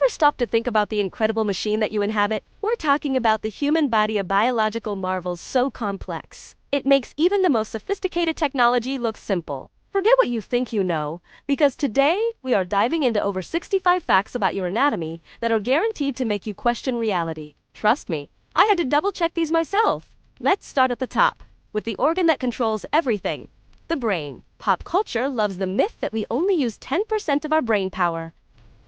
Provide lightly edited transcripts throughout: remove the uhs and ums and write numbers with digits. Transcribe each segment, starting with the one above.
Ever stop to think about the incredible machine that you inhabit? We're talking about the human body, a biological marvel so complex. It makes even the most sophisticated technology look simple. Forget what you think you know, because today we are diving into over 65 facts about your anatomy that are guaranteed to make you question reality. Trust me, I had to double check these myself. Let's start at the top, with the organ that controls everything, the brain. Pop culture loves the myth that we only use 10% of our brain power.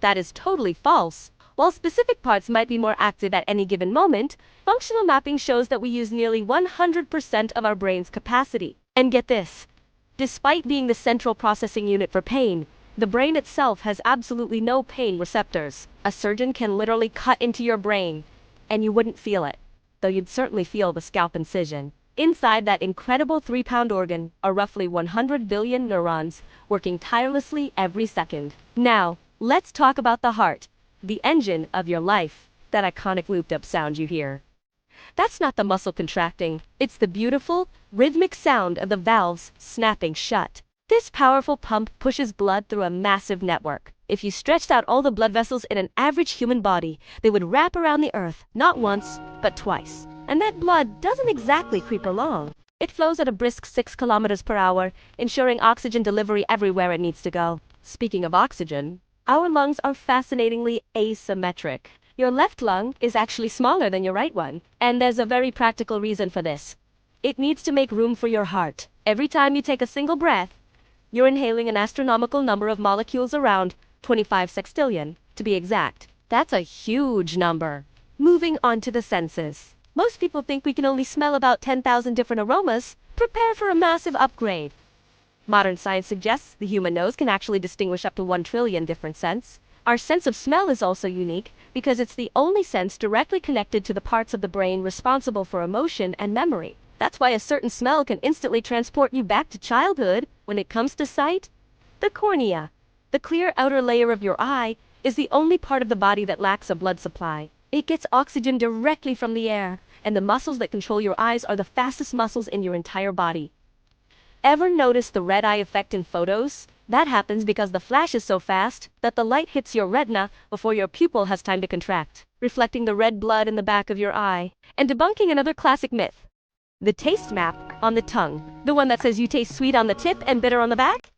That is totally false. While specific parts might be more active at any given moment, functional mapping shows that we use nearly 100% of our brain's capacity. And get this, despite being the central processing unit for pain, the brain itself has absolutely no pain receptors. A surgeon can literally cut into your brain, and you wouldn't feel it, though you'd certainly feel the scalp incision. Inside that incredible 3-pound organ are roughly 100 billion neurons working tirelessly every second. Now, let's talk about the heart, the engine of your life, that iconic looped-up sound you hear. That's not the muscle contracting, it's the beautiful, rhythmic sound of the valves snapping shut. This powerful pump pushes blood through a massive network. If you stretched out all the blood vessels in an average human body, they would wrap around the earth, not once, but twice. And that blood doesn't exactly creep along. It flows at a brisk 6 kilometers per hour, ensuring oxygen delivery everywhere it needs to go. Speaking of oxygen, our lungs are fascinatingly asymmetric. Your left lung is actually smaller than your right one, and there's a very practical reason for this. It needs to make room for your heart. Every time you take a single breath, you're inhaling an astronomical number of molecules, around 25 sextillion, to be exact. That's a huge number. Moving on to the senses. Most people think we can only smell about 10,000 different aromas. Prepare for a massive upgrade. Modern science suggests the human nose can actually distinguish up to 1 trillion different scents. Our sense of smell is also unique because it's the only sense directly connected to the parts of the brain responsible for emotion and memory. That's why a certain smell can instantly transport you back to childhood. When it comes to sight, the cornea, the clear outer layer of your eye, is the only part of the body that lacks a blood supply. It gets oxygen directly from the air, and the muscles that control your eyes are the fastest muscles in your entire body. Ever notice the red eye effect in photos? That happens because the flash is so fast that the light hits your retina before your pupil has time to contract, reflecting the red blood in the back of your eye. And debunking another classic myth, the taste map on the tongue, the one that says you taste sweet on the tip and bitter on the back?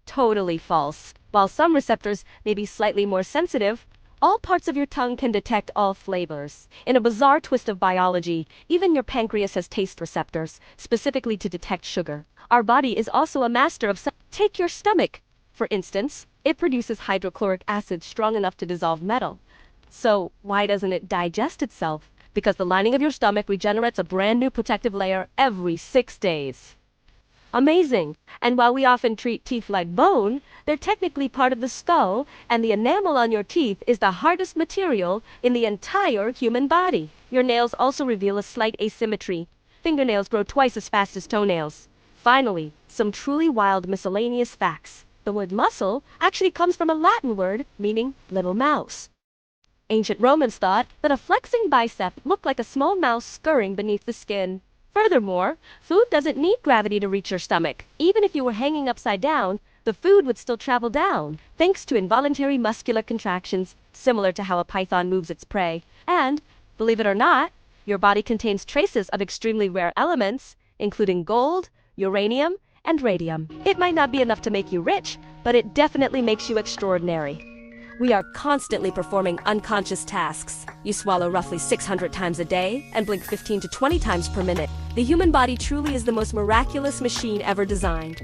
Totally false. While some receptors may be slightly more sensitive, all parts of your tongue can detect all flavors. In a bizarre twist of biology, even your pancreas has taste receptors, specifically to detect sugar. Our body is also a master of Take your stomach, for instance. It produces hydrochloric acid strong enough to dissolve metal. So, why doesn't it digest itself? Because the lining of your stomach regenerates a brand new protective layer every 6 days. Amazing! And while we often treat teeth like bone, they're technically part of the skull, and the enamel on your teeth is the hardest material in the entire human body. Your nails also reveal a slight asymmetry. Fingernails grow twice as fast as toenails. Finally, some truly wild miscellaneous facts. The word muscle actually comes from a Latin word meaning little mouse. Ancient Romans thought that a flexing bicep looked like a small mouse scurrying beneath the skin. Furthermore, food doesn't need gravity to reach your stomach. Even if you were hanging upside down, the food would still travel down, thanks to involuntary muscular contractions, similar to how a python moves its prey. And, believe it or not, your body contains traces of extremely rare elements, including gold, uranium, and radium. It might not be enough to make you rich, but it definitely makes you extraordinary. We are constantly performing unconscious tasks. You swallow roughly 600 times a day and blink 15 to 20 times per minute. The human body truly is the most miraculous machine ever designed.